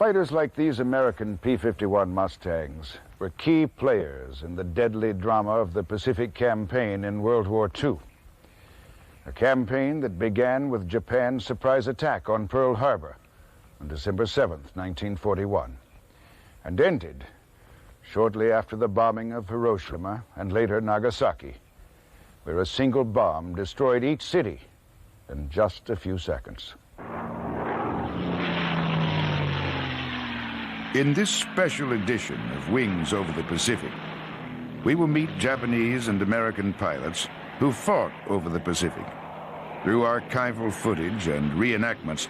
Fighters like these American P-51 Mustangs were key players in the deadly drama of the Pacific Campaign in World War II. A campaign that began with Japan's surprise attack on Pearl Harbor on December 7th, 1941, and ended shortly after the bombing of Hiroshima and later Nagasaki, where a single bomb destroyed each city in just a few seconds. In this special edition of Wings Over the Pacific, we will meet Japanese and American pilots who fought over the Pacific. Through archival footage and reenactments,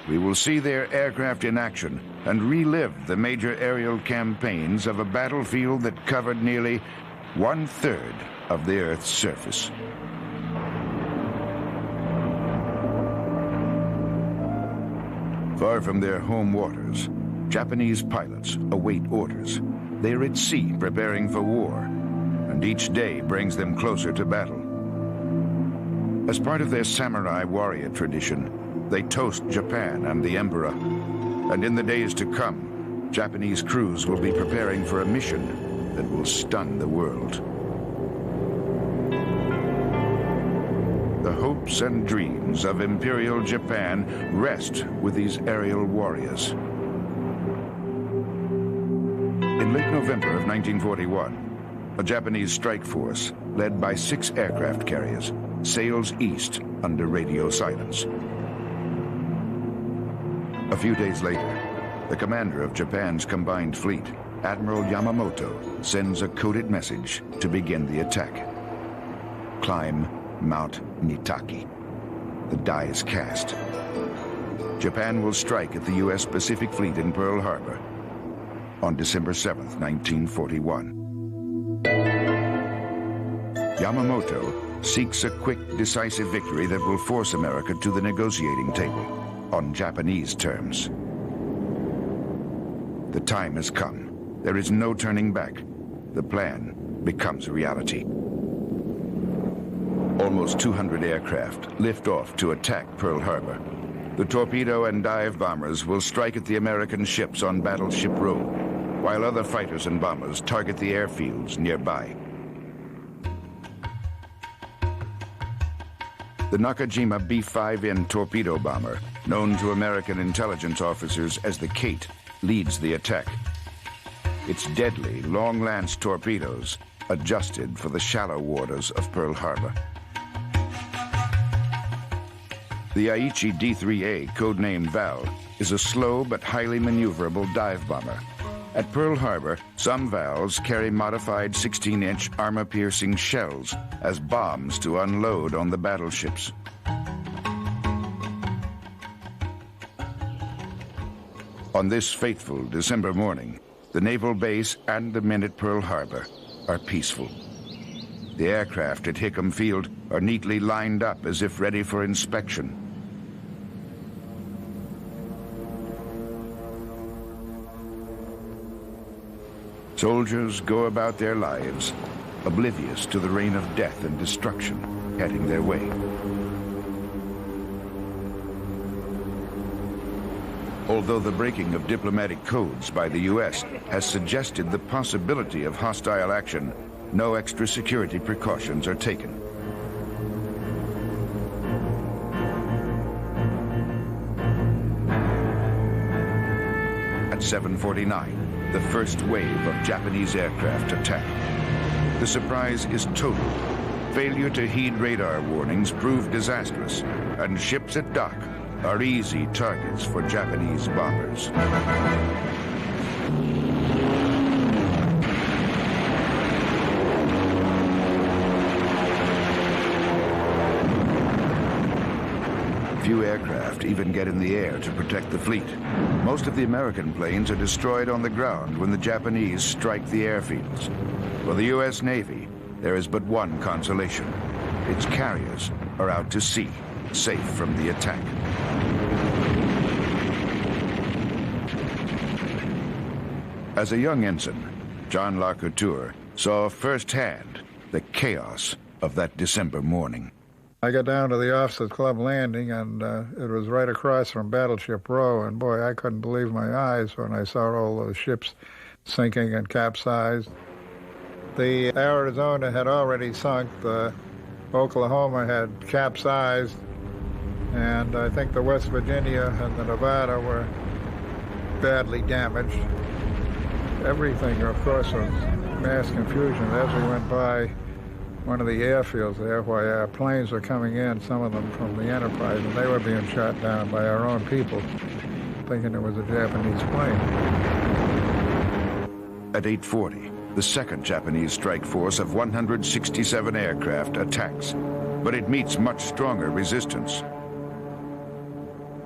we will see their aircraft in action and relive the major aerial campaigns of a battlefield that covered nearly 1/3 of the Earth's surface. Far from their home waters, Japanese pilots await orders. They are at sea preparing for war, and each day brings them closer to battle. As part of their samurai warrior tradition, they toast Japan and the Emperor. And in the days to come, Japanese crews will be preparing for a mission that will stun the world. The hopes and dreams of Imperial Japan rest with these aerial warriors. In late November of 1941, a Japanese strike force, led by 6 aircraft carriers, sails east under radio silence. A few days later, the commander of Japan's combined fleet, Admiral Yamamoto, sends a coded message to begin the attack. Climb Mount Nitaki. The die is cast. Japan will strike at the U.S. Pacific Fleet in Pearl Harbor on December 7th, 1941. Yamamoto seeks a quick, decisive victory that will force America to the negotiating table on Japanese terms. The time has come. There is no turning back. The plan becomes a reality. Almost 200 aircraft lift off to attack Pearl Harbor. The torpedo and dive bombers will strike at the American ships on Battleship Row, while other fighters and bombers target the airfields nearby. The Nakajima B-5N torpedo bomber, known to American intelligence officers as the Kate, leads the attack. Its deadly, long-lance torpedoes adjusted for the shallow waters of Pearl Harbor. The Aichi D-3A, codenamed Val, is a slow but highly maneuverable dive bomber. At Pearl Harbor, some Vals carry modified 16-inch armor-piercing shells as bombs to unload on the battleships. On this fateful December morning, the naval base and the men at Pearl Harbor are peaceful. The aircraft at Hickam Field are neatly lined up as if ready for inspection. Soldiers go about their lives, oblivious to the rain of death and destruction heading their way. Although the breaking of diplomatic codes by the U.S. has suggested the possibility of hostile action, no extra security precautions are taken. At 7:49, the first wave of Japanese aircraft attack. The surprise is total. Failure to heed radar warnings proved disastrous, and ships at dock are easy targets for Japanese bombers. Few aircraft even get in the air to protect the fleet. Most of the American planes are destroyed on the ground when the Japanese strike the airfields. For the U.S. Navy, there is but one consolation. Its carriers are out to sea, safe from the attack. As a young ensign, John LaCouture saw firsthand the chaos of that December morning. I got down to the Officers Club landing, and it was right across from Battleship Row, and boy, I couldn't believe my eyes when I saw all those ships sinking and capsized. The Arizona had already sunk, the Oklahoma had capsized, and I think the West Virginia and the Nevada were badly damaged. Everything, of course, was mass confusion. As we went by one of the airfields there, where our planes were coming in, some of them from the Enterprise, and they were being shot down by our own people, thinking it was a Japanese plane. At 8:40, the second Japanese strike force of 167 aircraft attacks, but it meets much stronger resistance.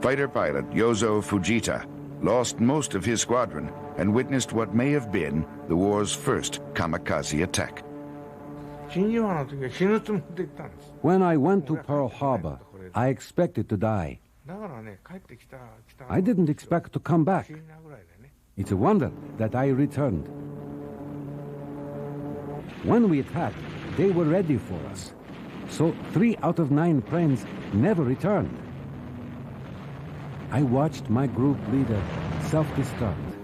Fighter pilot Yozo Fujita lost most of his squadron and witnessed what may have been the war's first kamikaze attack. When I went to Pearl Harbor, I expected to die. I didn't expect to come back. It's a wonder that I returned. When we attacked, they were ready for us. So 3 out of 9 planes never returned. I watched my group leader self-destruct.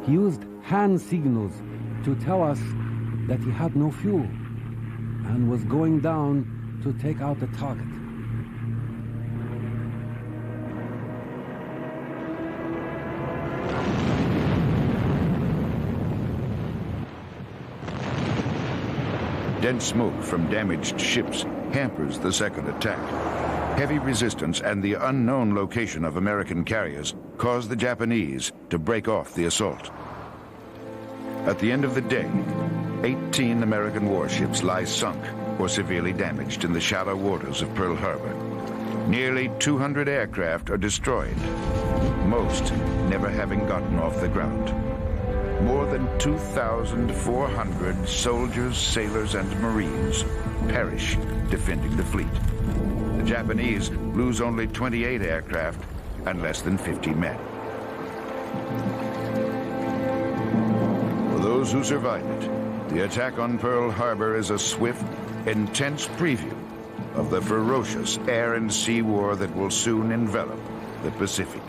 He used hand signals to tell us that he had no fuel and was going down to take out the target. Dense smoke from damaged ships hampers the second attack. Heavy resistance and the unknown location of American carriers caused the Japanese to break off the assault. At the end of the day, 18 American warships lie sunk or severely damaged in the shallow waters of Pearl Harbor. Nearly 200 aircraft are destroyed, most never having gotten off the ground. More than 2,400 soldiers, sailors, and Marines perish defending the fleet. The Japanese lose only 28 aircraft and less than 50 men. For those who survive it, the attack on Pearl Harbor is a swift, intense preview of the ferocious air and sea war that will soon envelop the Pacific.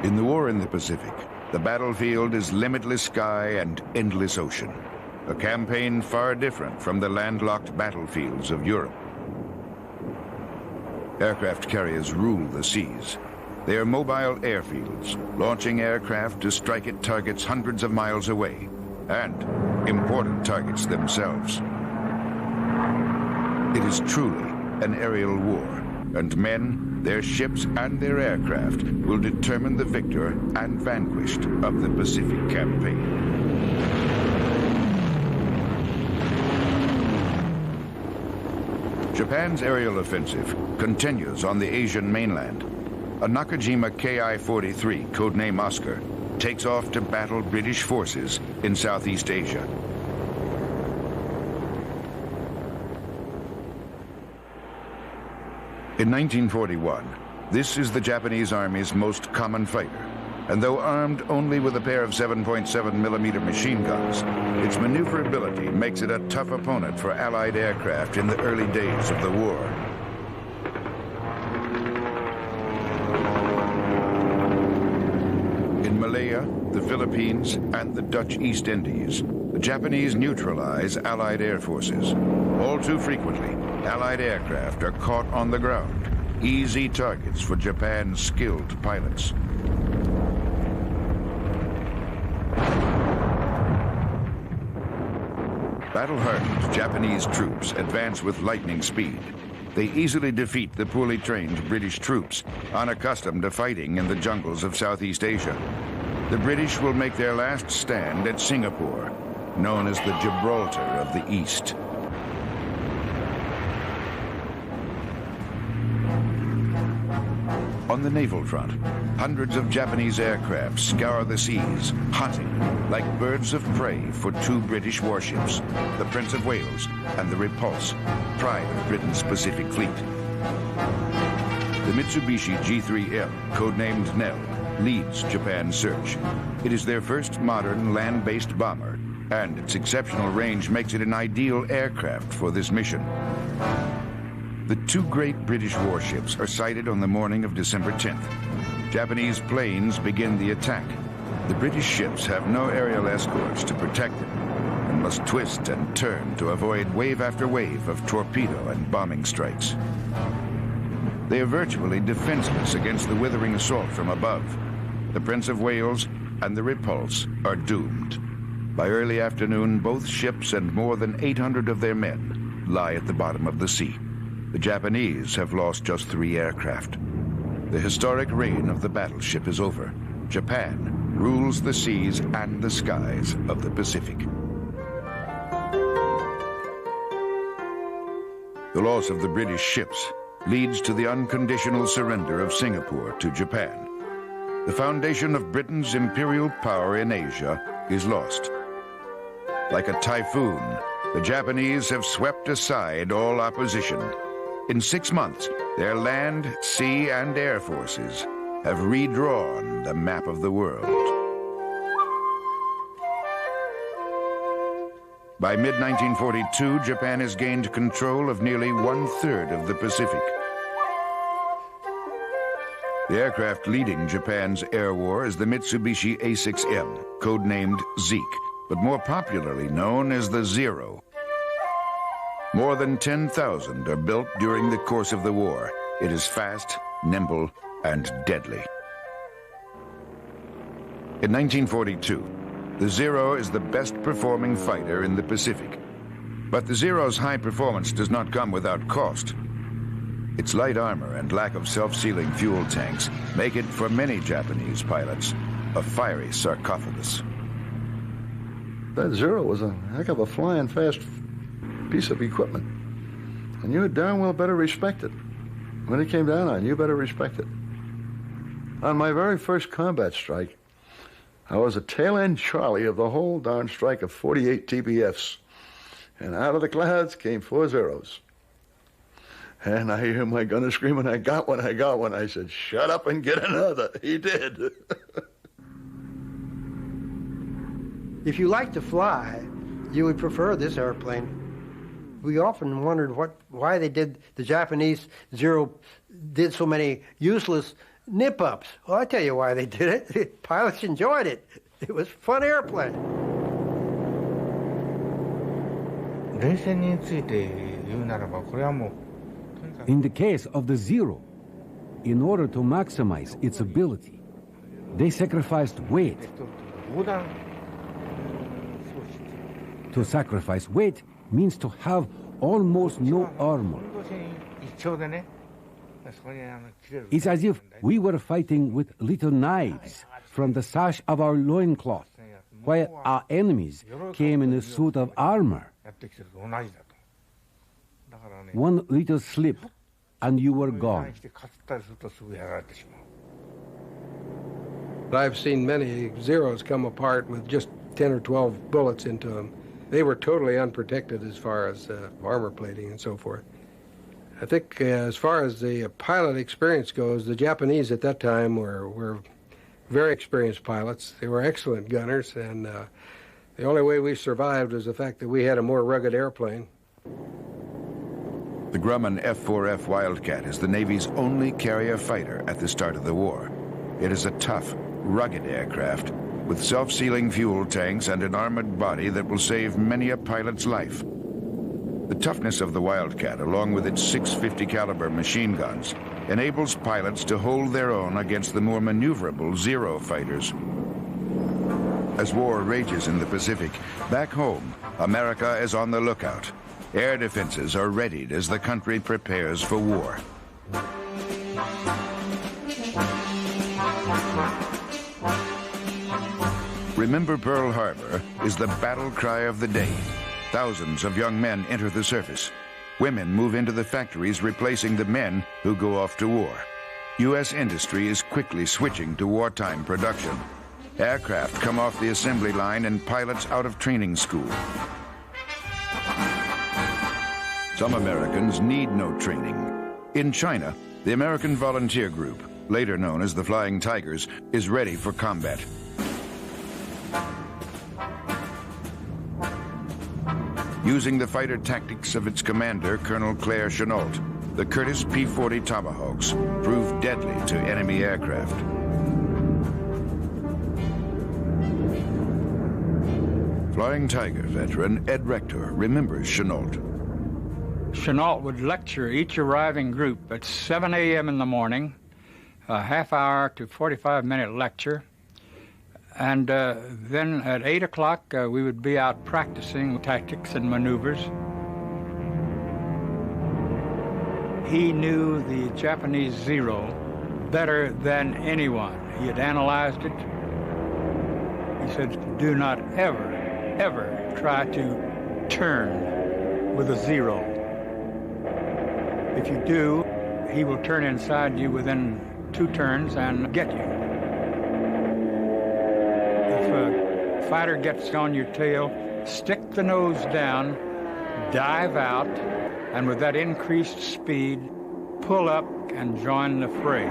In the war in the Pacific, the battlefield is limitless sky and endless ocean, a campaign far different from the landlocked battlefields of Europe. Aircraft carriers rule the seas. They are mobile airfields, launching aircraft to strike at targets hundreds of miles away, and important targets themselves. It is truly an aerial war, and men, their ships, and their aircraft will determine the victor and vanquished of the Pacific campaign. Japan's aerial offensive continues on the Asian mainland. A Nakajima Ki-43, codename Oscar, takes off to battle British forces in Southeast Asia. In 1941, this is the Japanese Army's most common fighter, and though armed only with a pair of 7.7mm machine guns, its maneuverability makes it a tough opponent for Allied aircraft in the early days of the war. In Malaya, the Philippines, and the Dutch East Indies, the Japanese neutralize Allied air forces. All too frequently, Allied aircraft are caught on the ground, easy targets for Japan's skilled pilots. Battle-hardened Japanese troops advance with lightning speed. They easily defeat the poorly trained British troops, unaccustomed to fighting in the jungles of Southeast Asia. The British will make their last stand at Singapore, known as the Gibraltar of the East. On the naval front, hundreds of Japanese aircraft scour the seas, hunting like birds of prey for 2 British warships, the Prince of Wales and the Repulse, pride of Britain's Pacific Fleet. The Mitsubishi G3L, codenamed Nell, leads Japan's search. It is their first modern land-based bomber and its exceptional range makes it an ideal aircraft for this mission. The two great British warships are sighted on the morning of December 10th. Japanese planes begin the attack. The British ships have no aerial escorts to protect them and must twist and turn to avoid wave after wave of torpedo and bombing strikes. They are virtually defenseless against the withering assault from above. The Prince of Wales and the Repulse are doomed. By early afternoon, both ships and more than 800 of their men lie at the bottom of the sea. The Japanese have lost just 3 aircraft. The historic reign of the battleship is over. Japan rules the seas and the skies of the Pacific. The loss of the British ships leads to the unconditional surrender of Singapore to Japan. The foundation of Britain's imperial power in Asia is lost. Like a typhoon, the Japanese have swept aside all opposition. In 6 months, their land, sea, and air forces have redrawn the map of the world. By mid-1942, Japan has gained control of nearly 1/3 of the Pacific. The aircraft leading Japan's air war is the Mitsubishi A6M, codenamed Zeke, but more popularly known as the Zero. More than 10,000 are built during the course of the war. It is fast, nimble, and deadly. In 1942, the Zero is the best performing fighter in the Pacific. But the Zero's high performance does not come without cost. Its light armor and lack of self-sealing fuel tanks make it, for many Japanese pilots, a fiery sarcophagus. That Zero was a heck of a flying fast piece of equipment. And you had darn well better respect it. When it came down on you, better respect it. On my very first combat strike, I was a tail-end Charlie of the whole darn strike of 48 TBFs. And out of the clouds came 4 Zeros. And I hear my gunner screaming, I got one, I got one. I said, shut up and get another. He did. If you like to fly, you would prefer this airplane. We often wondered why the Japanese Zero did so many useless nip-ups. Well, I tell you why they did it. Pilots enjoyed it. It was a fun airplane. In the case of the Zero, in order to maximize its ability, they sacrificed weight. To sacrifice weight means to have almost no armor. It's as if we were fighting with little knives from the sash of our loincloth, while our enemies came in a suit of armor. One little slip, and you were gone. I've seen many Zeros come apart with just 10 or 12 bullets into them. They were totally unprotected as far as armor plating and so forth. I think as far as the pilot experience goes, the Japanese at that time were very experienced pilots. They were excellent gunners, and the only way we survived was the fact that we had a more rugged airplane. The Grumman F-4F Wildcat is the Navy's only carrier fighter at the start of the war. It is a tough, rugged aircraft with self-sealing fuel tanks and an armored body that will save many a pilot's life. The toughness of the Wildcat, along with its 650 caliber machine guns, enables pilots to hold their own against the more maneuverable Zero fighters. As war rages in the Pacific, back home, America is on the lookout. Air defenses are readied as the country prepares for war. Remember Pearl Harbor is the battle cry of the day. Thousands of young men enter the service. Women move into the factories, replacing the men who go off to war. U.S. industry is quickly switching to wartime production. Aircraft come off the assembly line and pilots out of training school. Some Americans need no training. In China, the American Volunteer Group, later known as the Flying Tigers, is ready for combat. Using the fighter tactics of its commander, Colonel Claire Chennault, the Curtiss P-40 Tomahawks proved deadly to enemy aircraft. Flying Tiger veteran Ed Rector remembers Chennault. Chennault would lecture each arriving group at 7 a.m. in the morning, a half-hour to 45-minute lecture, and then at 8 o'clock we would be out practicing tactics and maneuvers. He knew the Japanese Zero better than anyone. He had analyzed it. He said, do not ever try to turn with a Zero. If you do, he will turn inside you within 2 turns and get you. If a fighter gets on your tail, stick the nose down, dive out, and with that increased speed, pull up and join the fray.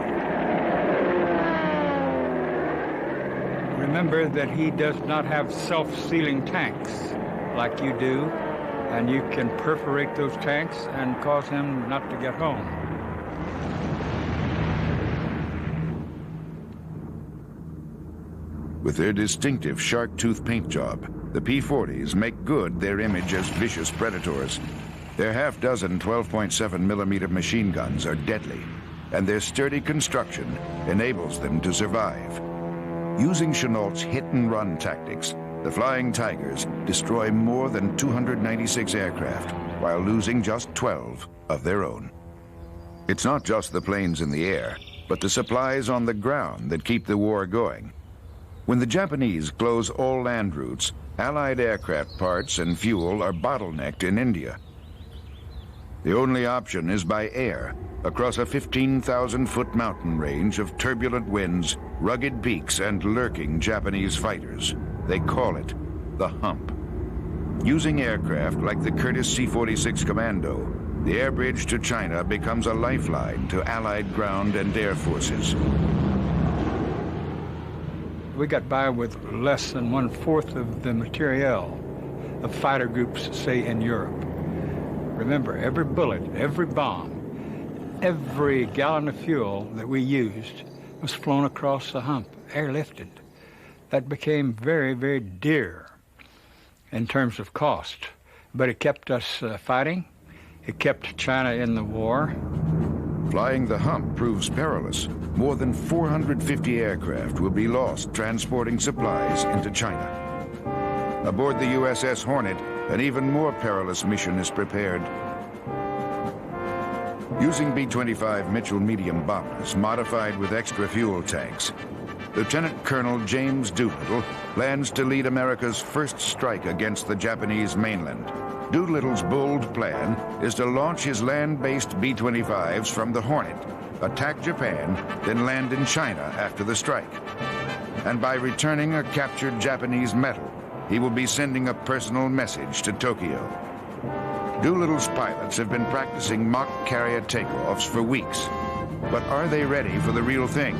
Remember that he does not have self-sealing tanks like you do, and you can perforate those tanks and cause him not to get home. With their distinctive shark-tooth paint job, the P-40s make good their image as vicious predators. Their half-dozen 12.7 millimeter machine guns are deadly, and their sturdy construction enables them to survive. Using Chennault's hit-and-run tactics, the Flying Tigers destroy more than 296 aircraft while losing just 12 of their own. It's not just the planes in the air, but the supplies on the ground that keep the war going. When the Japanese close all land routes, Allied aircraft parts and fuel are bottlenecked in India. The only option is by air, across a 15,000-foot mountain range of turbulent winds, rugged peaks, and lurking Japanese fighters. They call it the hump. Using aircraft like the Curtiss C-46 Commando, the air bridge to China becomes a lifeline to Allied ground and air forces. We got by with less than 1/4 of the materiel of fighter groups, say, in Europe. Remember, every bullet, every bomb, every gallon of fuel that we used was flown across the hump, airlifted. That became very, very dear in terms of cost, but it kept us fighting. It kept China in the war. Flying the hump proves perilous. More than 450 aircraft will be lost transporting supplies into China. Aboard the USS Hornet, an even more perilous mission is prepared. Using B-25 Mitchell medium bombers modified with extra fuel tanks, Lieutenant Colonel James Doolittle plans to lead America's first strike against the Japanese mainland. Doolittle's bold plan is to launch his land-based B-25s from the Hornet, attack Japan, then land in China after the strike. And by returning a captured Japanese medal, he will be sending a personal message to Tokyo. Doolittle's pilots have been practicing mock carrier takeoffs for weeks. But are they ready for the real thing?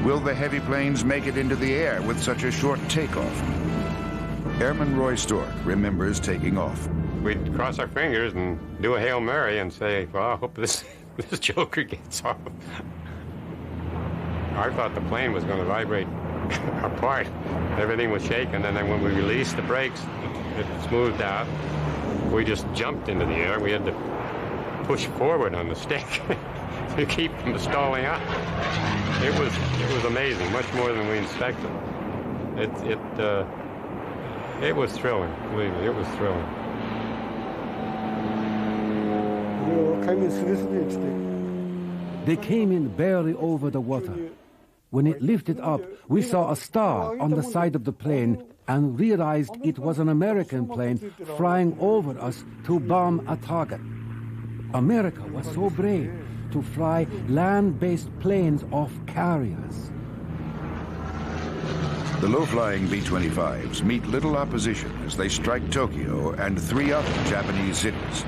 Will the heavy planes make it into the air with such a short takeoff? Airman Roy Stork remembers taking off. We'd cross our fingers and do a Hail Mary and say, well, I hope this joker gets off. I thought the plane was going to vibrate apart. Everything was shaking, and then when we released the brakes, it smoothed out. We just jumped into the air. We had to push forward on the stick to keep from stalling out. It was amazing, much more than we expected. It was thrilling, believe me, it was thrilling. They came in barely over the water. When it lifted up, we saw a star on the side of the plane and realized it was an American plane flying over us to bomb a target. America was so brave to fly land-based planes off carriers. The low-flying B-25s meet little opposition as they strike Tokyo and 3 other Japanese cities.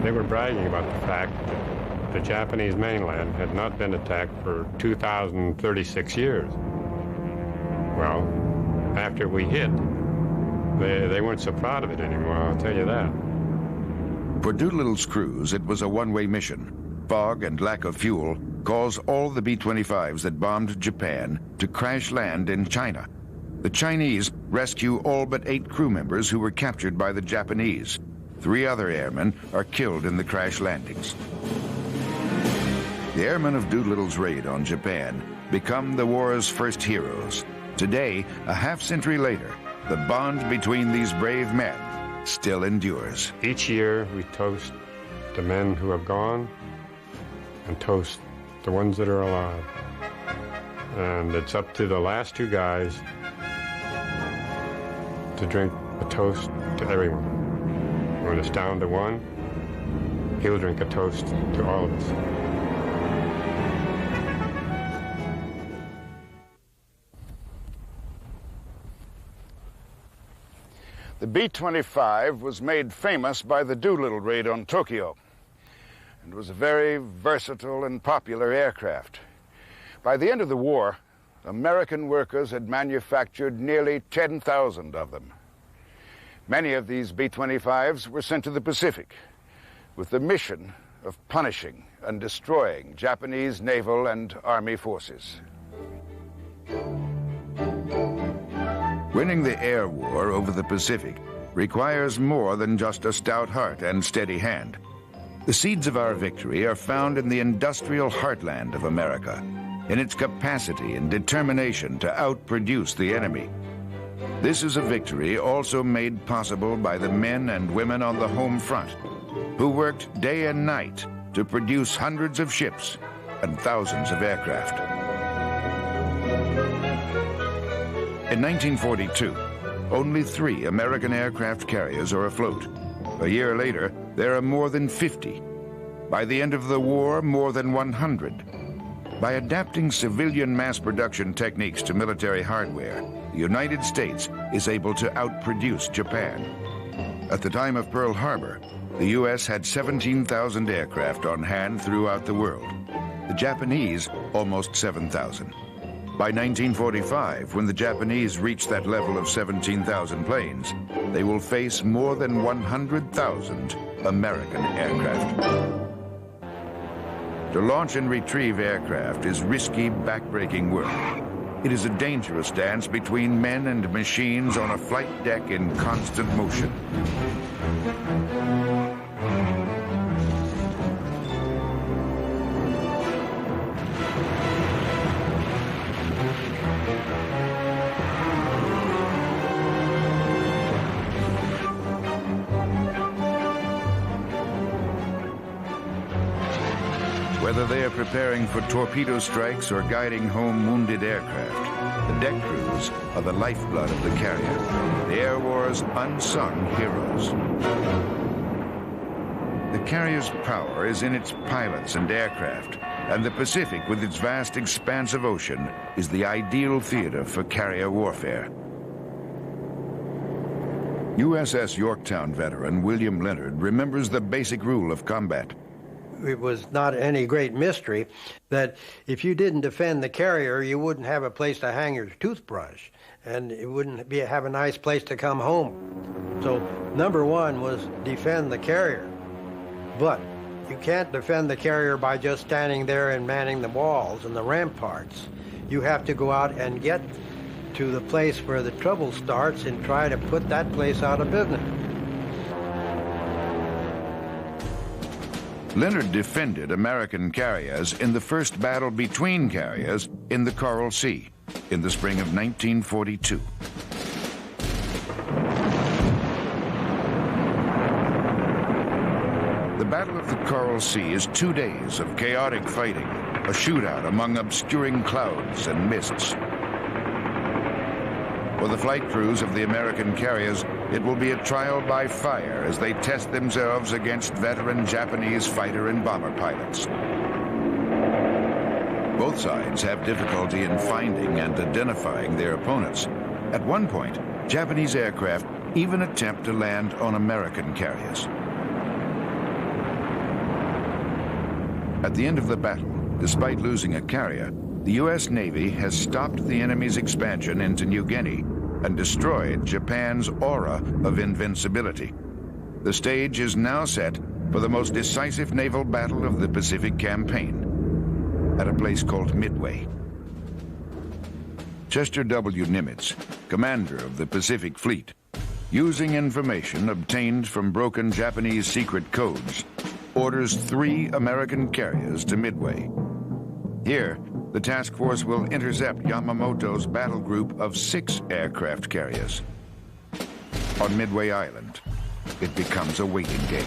They were bragging about the fact that the Japanese mainland had not been attacked for 2,036 years. Well, after we hit, they weren't so proud of it anymore, I'll tell you that. For Doolittle's crews, it was a one-way mission. Fog and lack of fuel caused all the B-25s that bombed Japan to crash land in China. The Chinese rescue all but 8 crew members who were captured by the Japanese. 3 other airmen are killed in the crash landings. The airmen of Doolittle's raid on Japan become the war's first heroes. Today, a half-century later, the bond between these brave men still endures. Each year, we toast the men who have gone and toast the ones that are alive. And it's up to the last 2 guys to drink a toast to everyone. When it's down to 1, he'll drink a toast to all of us. The B-25 was made famous by the Doolittle raid on Tokyo and was a very versatile and popular aircraft. By the end of the war, American workers had manufactured nearly 10,000 of them. Many of these B-25s were sent to the Pacific with the mission of punishing and destroying Japanese naval and army forces. Winning the air war over the Pacific requires more than just a stout heart and steady hand. The seeds of our victory are found in the industrial heartland of America, in its capacity and determination to outproduce the enemy. This is a victory also made possible by the men and women on the home front, who worked day and night to produce hundreds of ships and thousands of aircraft. In 1942, only 3 American aircraft carriers are afloat. A year later, there are more than 50. By the end of the war, more than 100. By adapting civilian mass production techniques to military hardware, the United States is able to outproduce Japan. At the time of Pearl Harbor, the U.S. had 17,000 aircraft on hand throughout the world. The Japanese, almost 7,000. By 1945, when the Japanese reach that level of 17,000 planes, they will face more than 100,000 American aircraft. To launch and retrieve aircraft is risky, backbreaking work. It is a dangerous dance between men and machines on a flight deck in constant motion. Whether they are preparing for torpedo strikes or guiding home wounded aircraft, the deck crews are the lifeblood of the carrier, the Air War's unsung heroes. The carrier's power is in its pilots and aircraft, and the Pacific, with its vast expanse of ocean, is the ideal theater for carrier warfare. USS Yorktown veteran William Leonard remembers the basic rule of combat. It was not any great mystery that if you didn't defend the carrier, you wouldn't have a place to hang your toothbrush, and it wouldn't have a nice place to come home. So number 1 was defend the carrier. But you can't defend the carrier by just standing there and manning the walls and the ramparts. You have to go out and get to the place where the trouble starts and try to put that place out of business. Leonard defended American carriers in the first battle between carriers in the Coral Sea in the spring of 1942. The Battle of the Coral Sea is 2 days of chaotic fighting, a shootout among obscuring clouds and mists. For the flight crews of the American carriers, it will be a trial by fire as they test themselves against veteran Japanese fighter and bomber pilots. Both sides have difficulty in finding and identifying their opponents. At one point, Japanese aircraft even attempt to land on American carriers. At the end of the battle, despite losing a carrier, the U.S. Navy has stopped the enemy's expansion into New Guinea and destroyed Japan's aura of invincibility. The stage is now set for the most decisive naval battle of the Pacific Campaign at a place called Midway. Chester W. Nimitz, commander of the Pacific Fleet, using information obtained from broken Japanese secret codes, orders 3 American carriers to Midway. Here, the task force will intercept Yamamoto's battle group of 6 aircraft carriers. On Midway Island, it becomes a waiting game.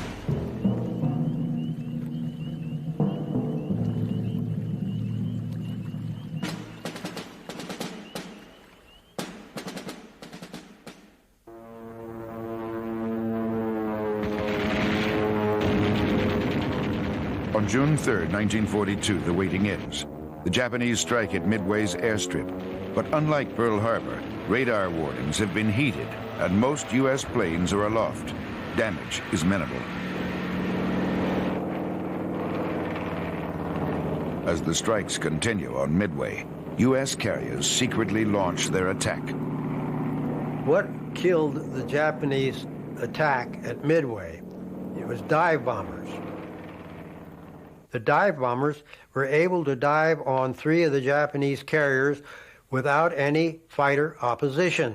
On June 3rd, 1942, the waiting ends. The Japanese strike at Midway's airstrip. But unlike Pearl Harbor, radar warnings have been heeded, and most U.S. planes are aloft. Damage is minimal. As the strikes continue on Midway, U.S. carriers secretly launch their attack. What killed the Japanese attack at Midway? It was dive bombers. The dive bombers were able to dive on 3 of the Japanese carriers without any fighter opposition.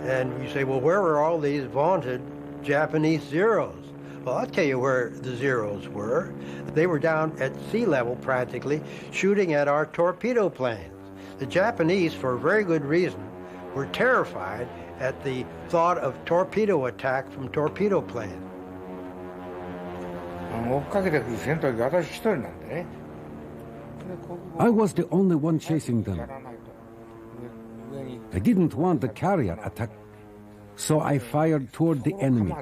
And you say, well, where were all these vaunted Japanese Zeros? Well, I'll tell you where the Zeros were. They were down at sea level, practically, shooting at our torpedo planes. The Japanese, for a very good reason, were terrified at the thought of torpedo attack from torpedo planes. I was the only one chasing them. I didn't want the carrier attack, so I fired toward the enemy.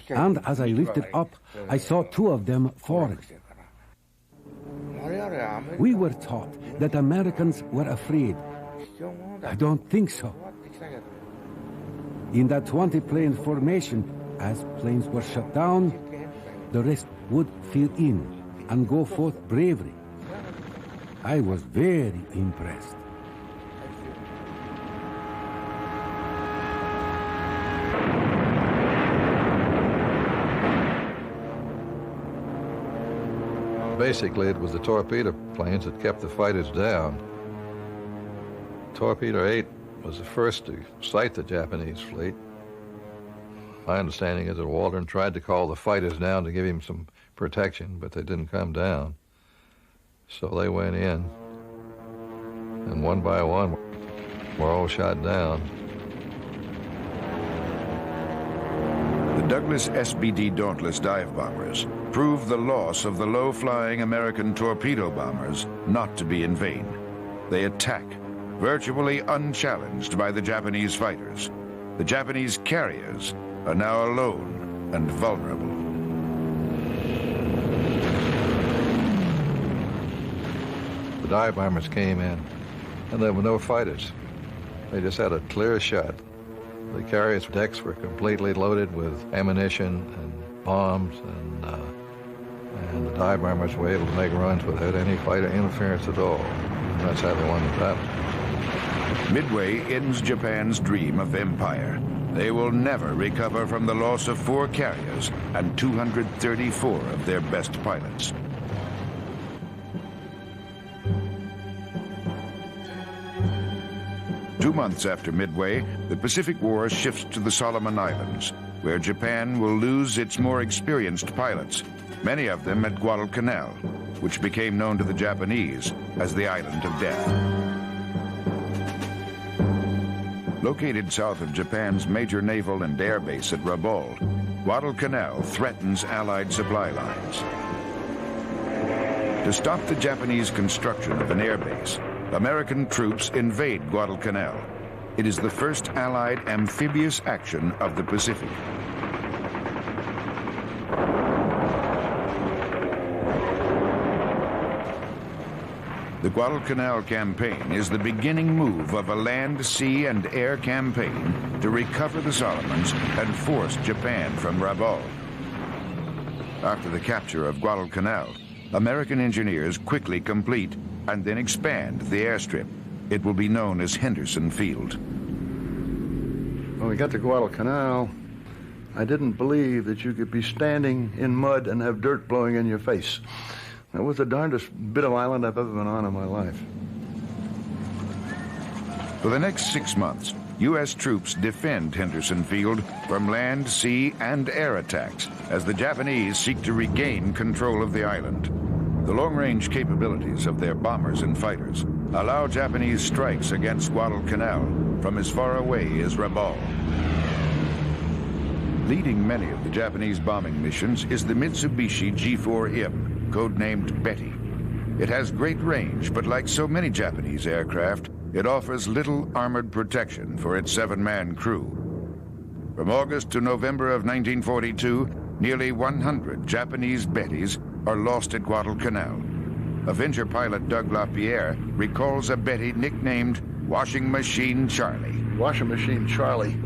And as I lifted up, I saw 2 of them falling. We were taught that Americans were afraid. I don't think so. In that 20-plane formation, as planes were shut down, the rest would fill in and go forth bravely. I was very impressed. Basically, it was the torpedo planes that kept the fighters down. Torpedo 8 was the first to sight the Japanese fleet. My understanding is that Waldron tried to call the fighters down to give him some protection, but they didn't come down. So they went in, and one by one, were all shot down. The Douglas SBD Dauntless dive bombers proved the loss of the low-flying American torpedo bombers not to be in vain. They attack, virtually unchallenged by the Japanese fighters. The Japanese carriers are now alone and vulnerable. The dive bombers came in, and there were no fighters. They just had a clear shot. The carriers' decks were completely loaded with ammunition and bombs, and the dive bombers were able to make runs without any fighter interference at all. And that's how they won the battle. Midway ends Japan's dream of empire. They will never recover from the loss of 4 carriers and 234 of their best pilots. Two months after Midway, the Pacific War shifts to the Solomon Islands, where Japan will lose its more experienced pilots, many of them at Guadalcanal, which became known to the Japanese as the Island of Death. Located south of Japan's major naval and air base at Rabaul, Guadalcanal threatens Allied supply lines. To stop the Japanese construction of an air base, American troops invade Guadalcanal. It is the first Allied amphibious action of the Pacific. The Guadalcanal campaign is the beginning move of a land, sea, and air campaign to recover the Solomons and force Japan from Rabaul. After the capture of Guadalcanal, American engineers quickly complete and then expand the airstrip. It will be known as Henderson Field. When we got to Guadalcanal, I didn't believe that you could be standing in mud and have dirt blowing in your face. That was the darndest bit of island I've ever been on in my life. For the next 6 months, U.S. troops defend Henderson Field from land, sea, and air attacks as the Japanese seek to regain control of the island. The long-range capabilities of their bombers and fighters allow Japanese strikes against Guadalcanal from as far away as Rabaul. Leading many of the Japanese bombing missions is the Mitsubishi G4M, codenamed Betty. It has great range, but like so many Japanese aircraft, it offers little armored protection for its 7-man crew. From August to November of 1942, nearly 100 Japanese Bettys are lost at Guadalcanal. Avenger pilot Doug LaPierre recalls a Betty nicknamed Washing Machine Charlie. Washing Machine Charlie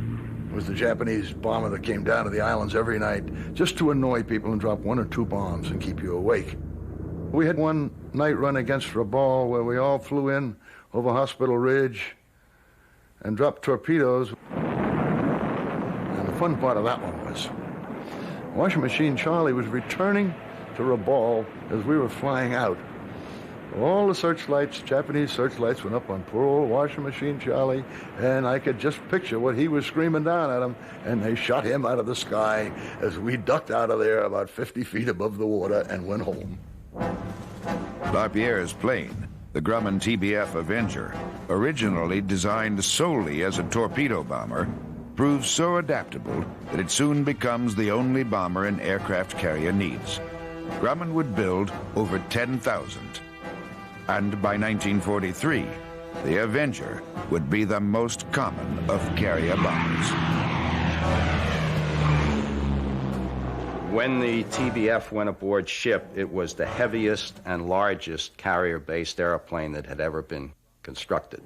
was the Japanese bomber that came down to the islands every night just to annoy people and drop 1 or 2 bombs and keep you awake. We had one night run against Rabaul where we all flew in over Hospital Ridge and dropped torpedoes. And the fun part of that one was Washing Machine Charlie was returning to Rabaul as we were flying out. All the searchlights, Japanese searchlights, went up on poor old Washing Machine Charlie, and I could just picture what he was screaming down at him, and they shot him out of the sky as we ducked out of there about 50 feet above the water and went home. LaPierre's plane, the Grumman TBF Avenger, originally designed solely as a torpedo bomber, proves so adaptable that it soon becomes the only bomber an aircraft carrier needs. Grumman would build over 10,000. And by 1943, the Avenger would be the most common of carrier bombers. When the TBF went aboard ship, it was the heaviest and largest carrier-based airplane that had ever been constructed.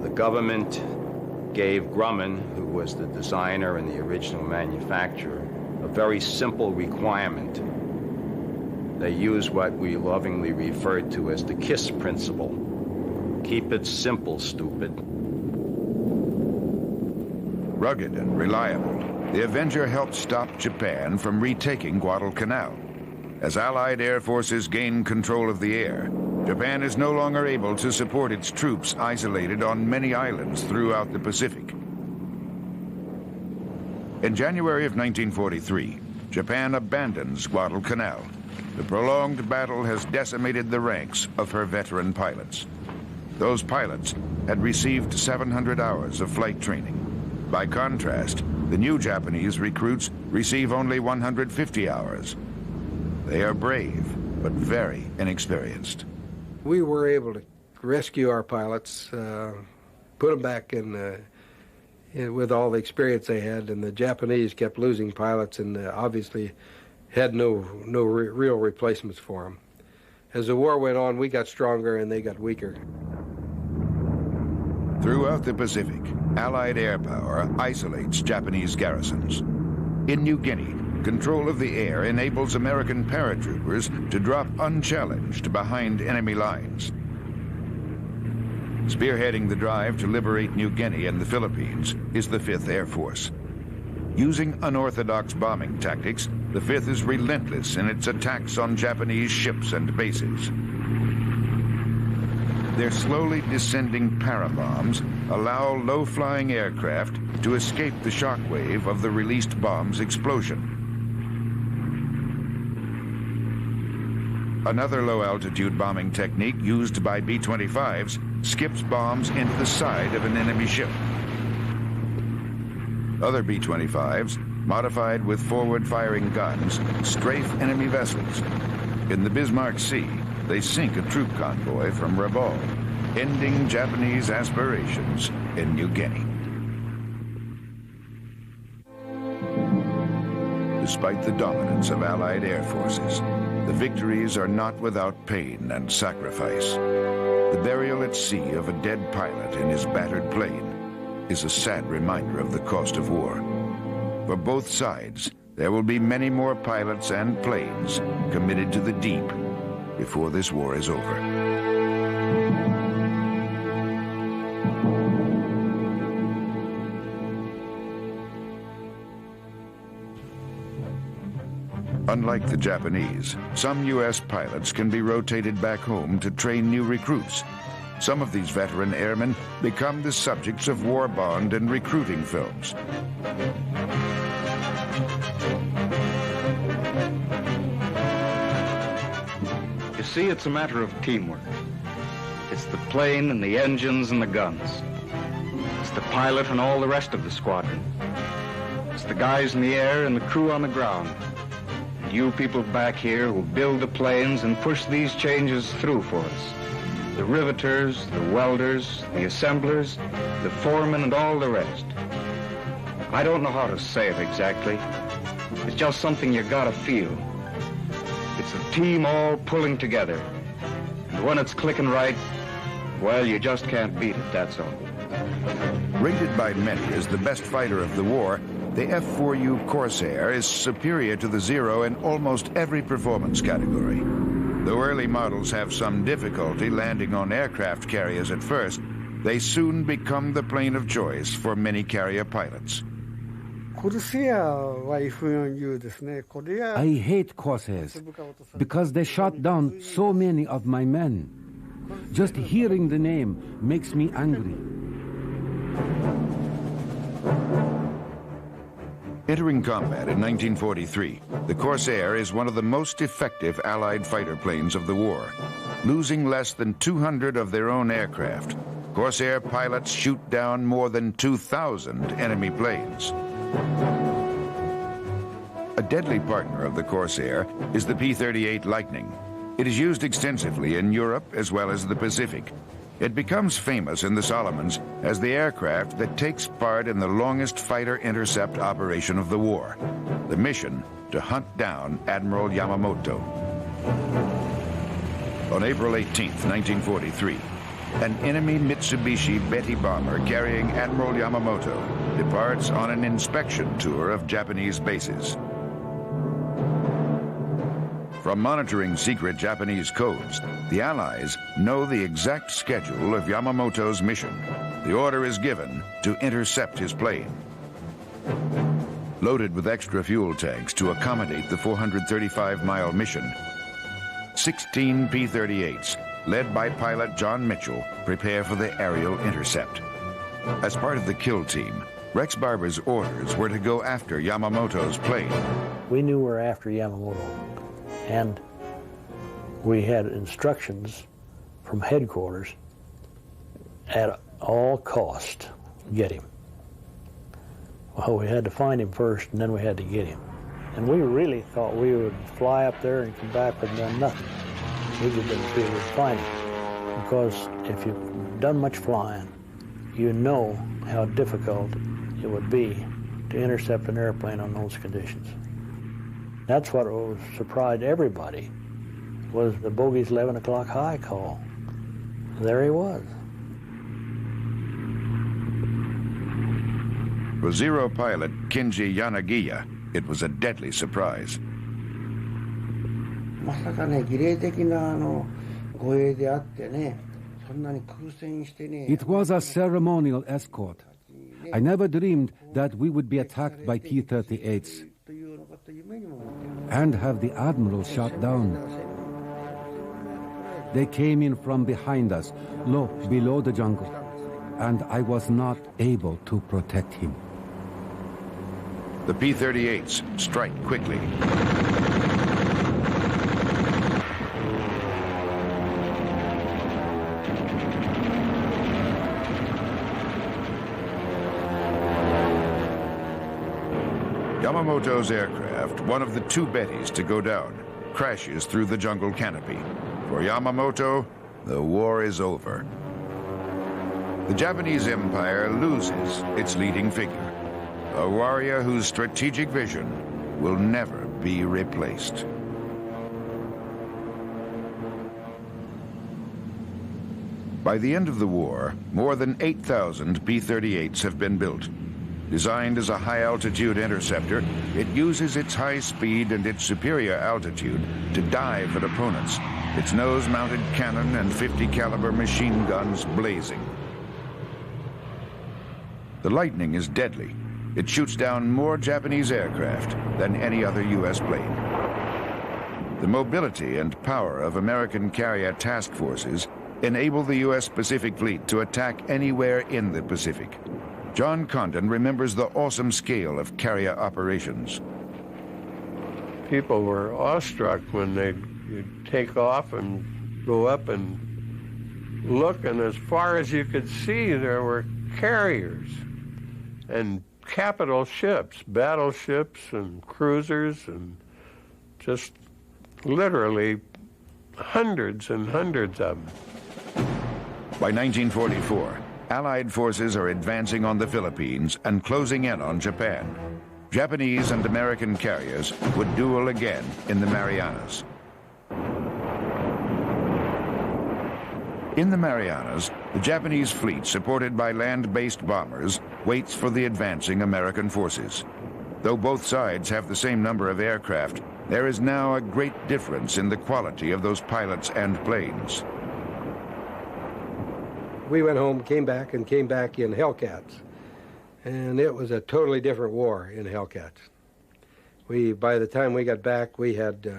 The government gave Grumman, who was the designer and the original manufacturer, a very simple requirement. They used what we lovingly referred to as the KISS principle. Keep it simple, stupid. Rugged and reliable, the Avenger helped stop Japan from retaking Guadalcanal. As Allied air forces gain control of the air, Japan is no longer able to support its troops isolated on many islands throughout the Pacific. In January of 1943, Japan abandons Guadalcanal. The prolonged battle has decimated the ranks of her veteran pilots. Those pilots had received 700 hours of flight training. By contrast, the new Japanese recruits receive only 150 hours. They are brave, but very inexperienced. We were able to rescue our pilots, put them back in with all the experience they had, and the Japanese kept losing pilots and obviously had no real replacements for them. As the war went on, we got stronger and they got weaker. Throughout the Pacific, Allied air power isolates Japanese garrisons. In New Guinea, control of the air enables American paratroopers to drop unchallenged behind enemy lines. Spearheading the drive to liberate New Guinea and the Philippines is the 5th Air Force. Using unorthodox bombing tactics, the 5th is relentless in its attacks on Japanese ships and bases. Their slowly descending parabombs allow low-flying aircraft to escape the shockwave of the released bomb's explosion. Another low-altitude bombing technique used by B-25s skips bombs into the side of an enemy ship. Other B-25s, modified with forward-firing guns, strafe enemy vessels. In the Bismarck Sea, they sink a troop convoy from Rabaul, ending Japanese aspirations in New Guinea. Despite the dominance of Allied air forces, the victories are not without pain and sacrifice. The burial at sea of a dead pilot in his battered plane is a sad reminder of the cost of war. For both sides, there will be many more pilots and planes committed to the deep before this war is over. Unlike the Japanese, some U.S. pilots can be rotated back home to train new recruits. Some of these veteran airmen become the subjects of war bond and recruiting films. You see, it's a matter of teamwork. It's the plane and the engines and the guns. It's the pilot and all the rest of the squadron. It's the guys in the air and the crew on the ground. And you people back here who build the planes and push these changes through for us. The riveters, the welders, the assemblers, the foremen, and all the rest. I don't know how to say it exactly. It's just something you gotta feel. It's a team all pulling together. And when it's clicking right, well, you just can't beat it, that's all. Rated by many as the best fighter of the war, the F-4U Corsair is superior to the Zero in almost every performance category. Though early models have some difficulty landing on aircraft carriers at first, they soon become the plane of choice for many carrier pilots. I hate Corsairs because they shot down so many of my men. Just hearing the name makes me angry. Entering combat in 1943, the Corsair is one of the most effective Allied fighter planes of the war. Losing less than 200 of their own aircraft, Corsair pilots shoot down more than 2,000 enemy planes. A deadly partner of the Corsair is the P-38 Lightning. It is used extensively in Europe as well as the Pacific. It becomes famous in the Solomons as the aircraft that takes part in the longest fighter intercept operation of the war, the mission to hunt down Admiral Yamamoto. On April 18, 1943, an enemy Mitsubishi Betty bomber carrying Admiral Yamamoto departs on an inspection tour of Japanese bases. From monitoring secret Japanese codes, the Allies know the exact schedule of Yamamoto's mission. The order is given to intercept his plane. Loaded with extra fuel tanks to accommodate the 435-mile mission, 16 P-38s, led by pilot John Mitchell, prepare for the aerial intercept. As part of the kill team, Rex Barber's orders were to go after Yamamoto's plane. We knew we were after Yamamoto, and we had instructions from headquarters at all cost, get him. Well, we had to find him first, and then we had to get him. And we really thought we would fly up there and come back with nothing. We just didn't feel we'd find him. Because if you've done much flying, you know how difficult it would be to intercept an airplane on those conditions. That's what surprised everybody, was the bogey's 11 o'clock high call. There he was. For Zero pilot Kinji Yanagiya, it was a deadly surprise. It was a ceremonial escort. I never dreamed that we would be attacked by P-38s and have the Admiral shot down. They came in from behind us, low below the jungle, and I was not able to protect him. The P-38s strike quickly. Yamamoto's aircraft, one of the two Bettys to go down, crashes through the jungle canopy. For Yamamoto, the war is over. The Japanese Empire loses its leading figure, a warrior whose strategic vision will never be replaced. By the end of the war, more than 8,000 P-38s have been built. Designed as a high-altitude interceptor, it uses its high speed and its superior altitude to dive at opponents, its nose-mounted cannon and 50 caliber machine guns blazing. The Lightning is deadly. It shoots down more Japanese aircraft than any other U.S. plane. The mobility and power of American carrier task forces enable the U.S. Pacific Fleet to attack anywhere in the Pacific. John Condon remembers the awesome scale of carrier operations. People were awestruck when they'd take off and go up and look, and as far as you could see, there were carriers and capital ships, battleships and cruisers, and just literally hundreds and hundreds of them. By 1944, Allied forces are advancing on the Philippines and closing in on Japan. Japanese and American carriers would duel again in the Marianas. In the Marianas, the Japanese fleet, supported by land-based bombers, waits for the advancing American forces. Though both sides have the same number of aircraft, there is now a great difference in the quality of those pilots and planes. We went home, came back in Hellcats, and it was a totally different war in Hellcats. By the time we got back, we had,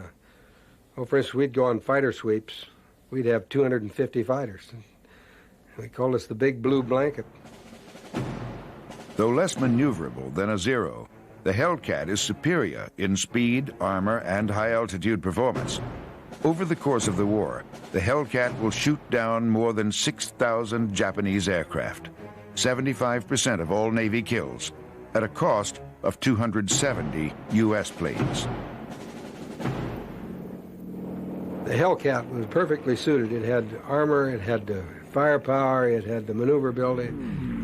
for instance, we'd go on fighter sweeps. We'd have 250 fighters. They called us the Big Blue Blanket. Though less maneuverable than a Zero, the Hellcat is superior in speed, armor, and high-altitude performance. Over the course of the war, the Hellcat will shoot down more than 6,000 Japanese aircraft, 75% of all Navy kills, at a cost of 270 U.S. planes. The Hellcat was perfectly suited. It had armor, it had the firepower, it had the maneuverability,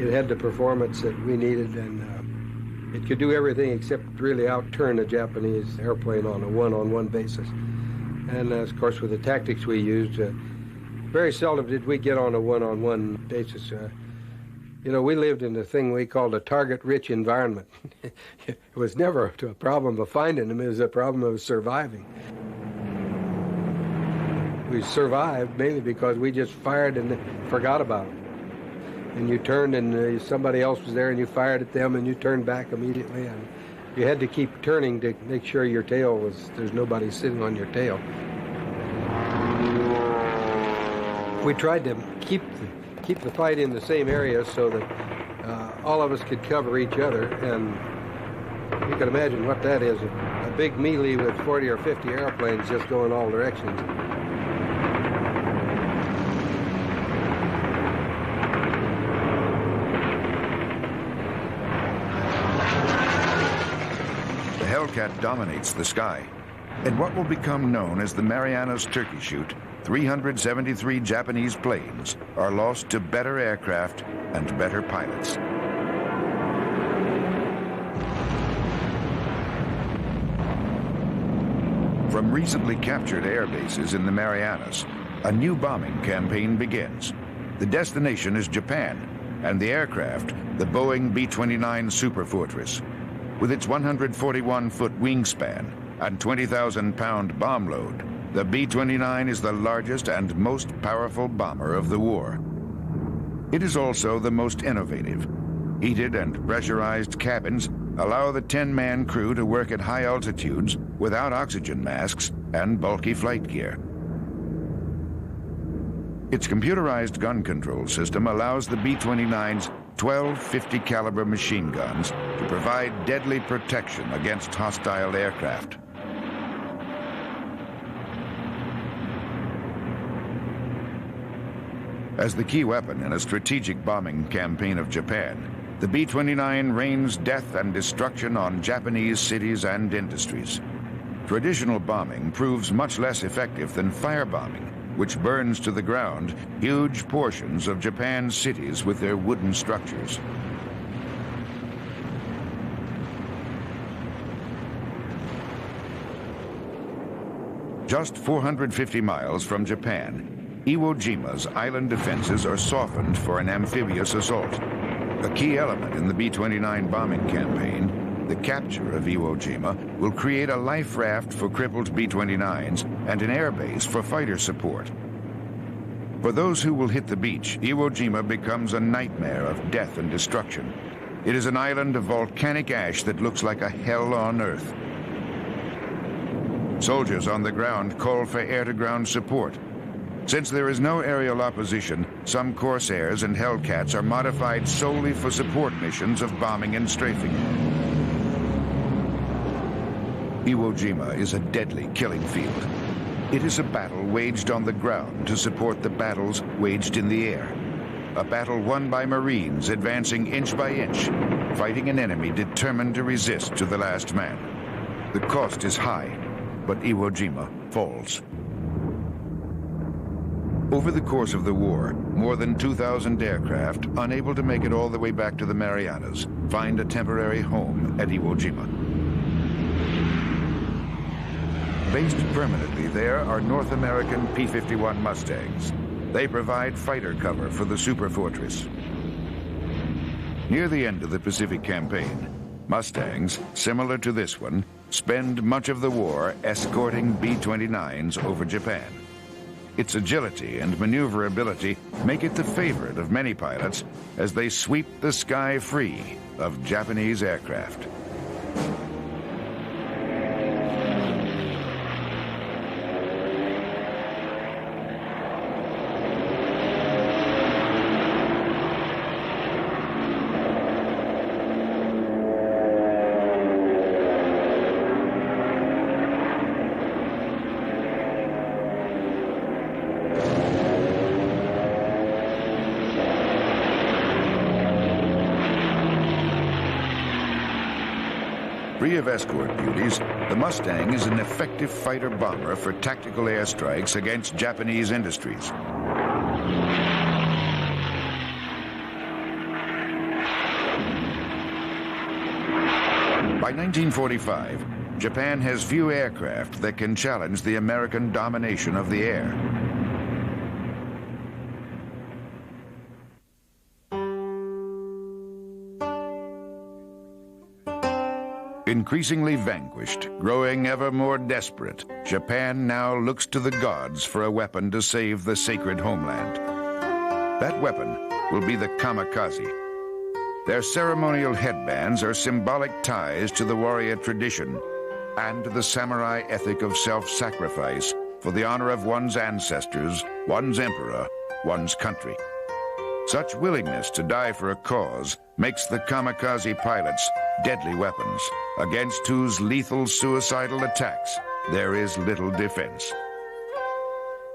it had the performance that we needed, and it could do everything except really outturn a Japanese airplane on a one-on-one basis. And of course, with the tactics we used, very seldom did we get on a one-on-one basis. You know, we lived in the thing we called a target-rich environment. It was never a problem of finding them, it was a problem of surviving. We survived mainly because we just fired and forgot about them. And you turned and somebody else was there and you fired at them and you turned back immediately. And you had to keep turning to make sure your tail there's nobody sitting on your tail. We tried to keep the fight in the same area so that all of us could cover each other. And you can imagine what that is, a big melee with 40 or 50 airplanes just going all directions. Hellcat dominates the sky. In what will become known as the Marianas Turkey Shoot, 373 Japanese planes are lost to better aircraft and better pilots. From recently captured air bases in the Marianas, a new bombing campaign begins. The destination is Japan, and the aircraft, the Boeing B-29 Super Fortress. With its 141-foot wingspan and 20,000-pound bomb load, the B-29 is the largest and most powerful bomber of the war. It is also the most innovative. Heated and pressurized cabins allow the 10-man crew to work at high altitudes without oxygen masks and bulky flight gear. Its computerized gun control system allows the B-29's 12 50 caliber machine guns to provide deadly protection against hostile aircraft. As the key weapon in a strategic bombing campaign of Japan, the B-29 rains death and destruction on Japanese cities and industries. Traditional bombing proves much less effective than firebombing, which burns to the ground huge portions of Japan's cities with their wooden structures. Just 450 miles from Japan, Iwo Jima's island defenses are softened for an amphibious assault. A key element in the B-29 bombing campaign, the capture of Iwo Jima will create a life raft for crippled B-29s and an airbase for fighter support. For those who will hit the beach, Iwo Jima becomes a nightmare of death and destruction. It is an island of volcanic ash that looks like a hell on earth. Soldiers on the ground call for air-to-ground support. Since there is no aerial opposition, some Corsairs and Hellcats are modified solely for support missions of bombing and strafing. Iwo Jima is a deadly killing field. It is a battle waged on the ground to support the battles waged in the air. A battle won by Marines advancing inch by inch, fighting an enemy determined to resist to the last man. The cost is high, but Iwo Jima falls. Over the course of the war, more than 2,000 aircraft, unable to make it all the way back to the Marianas, find a temporary home at Iwo Jima. Based permanently there are North American P-51 Mustangs. They provide fighter cover for the superfortress. Near the end of the Pacific Campaign, Mustangs, similar to this one, spend much of the war escorting B-29s over Japan. Its agility and maneuverability make it the favorite of many pilots as they sweep the sky free of Japanese aircraft. Free of escort duties, the Mustang is an effective fighter-bomber for tactical airstrikes against Japanese industries. By 1945, Japan has few aircraft that can challenge the American domination of the air. Increasingly vanquished, growing ever more desperate, Japan now looks to the gods for a weapon to save the sacred homeland. That weapon will be the kamikaze. Their ceremonial headbands are symbolic ties to the warrior tradition and to the samurai ethic of self-sacrifice for the honor of one's ancestors, one's emperor, one's country. Such willingness to die for a cause makes the kamikaze pilots deadly weapons, against whose lethal suicidal attacks there is little defense.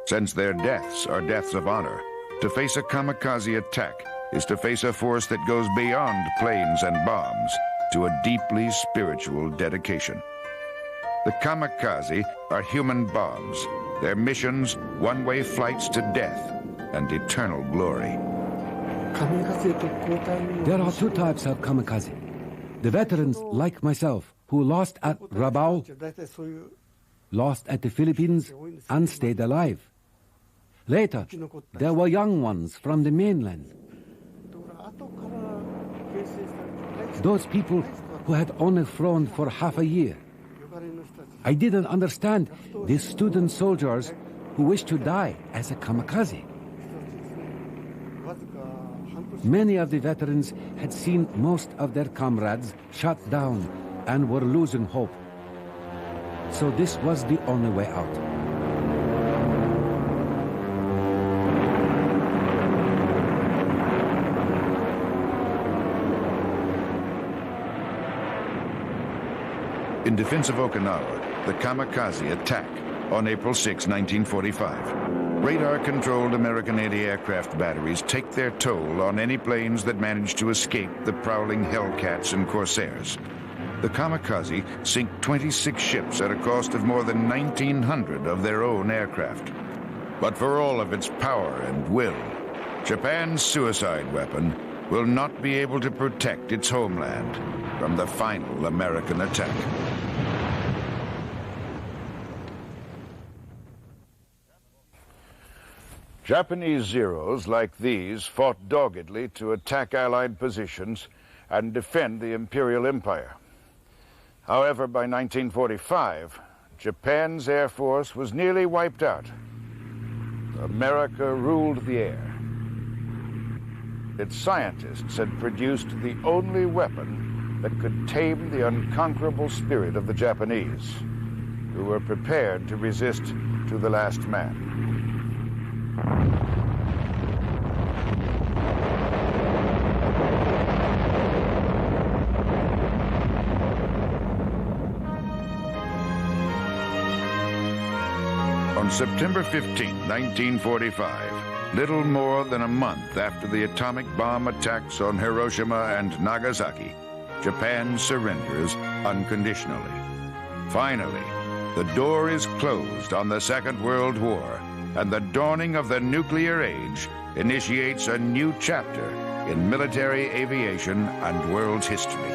Since their deaths are deaths of honor, to face a kamikaze attack is to face a force that goes beyond planes and bombs to a deeply spiritual dedication. The kamikaze are human bombs, their missions one-way flights to death and eternal glory. There are two types of kamikaze. The veterans, like myself, who lost at Rabaul, lost at the Philippines, and stayed alive. Later, there were young ones from the mainland. Those people who had only flown for half a year. I didn't understand these student soldiers who wished to die as a kamikaze. Many of the veterans had seen most of their comrades shot down and were losing hope. So this was the only way out. In defense of Okinawa, the kamikaze attack on April 6, 1945. Radar-controlled American anti-aircraft batteries take their toll on any planes that manage to escape the prowling Hellcats and Corsairs. The kamikaze sink 26 ships at a cost of more than 1,900 of their own aircraft. But for all of its power and will, Japan's suicide weapon will not be able to protect its homeland from the final American attack. Japanese Zeros like these fought doggedly to attack Allied positions and defend the Imperial Empire. However, by 1945, Japan's Air Force was nearly wiped out. America ruled the air. Its scientists had produced the only weapon that could tame the unconquerable spirit of the Japanese, who were prepared to resist to the last man. On September 15, 1945, little more than a month after the atomic bomb attacks on Hiroshima and Nagasaki, Japan surrenders unconditionally. Finally, the door is closed on the Second World War, and the dawning of the nuclear age initiates a new chapter in military aviation and world history.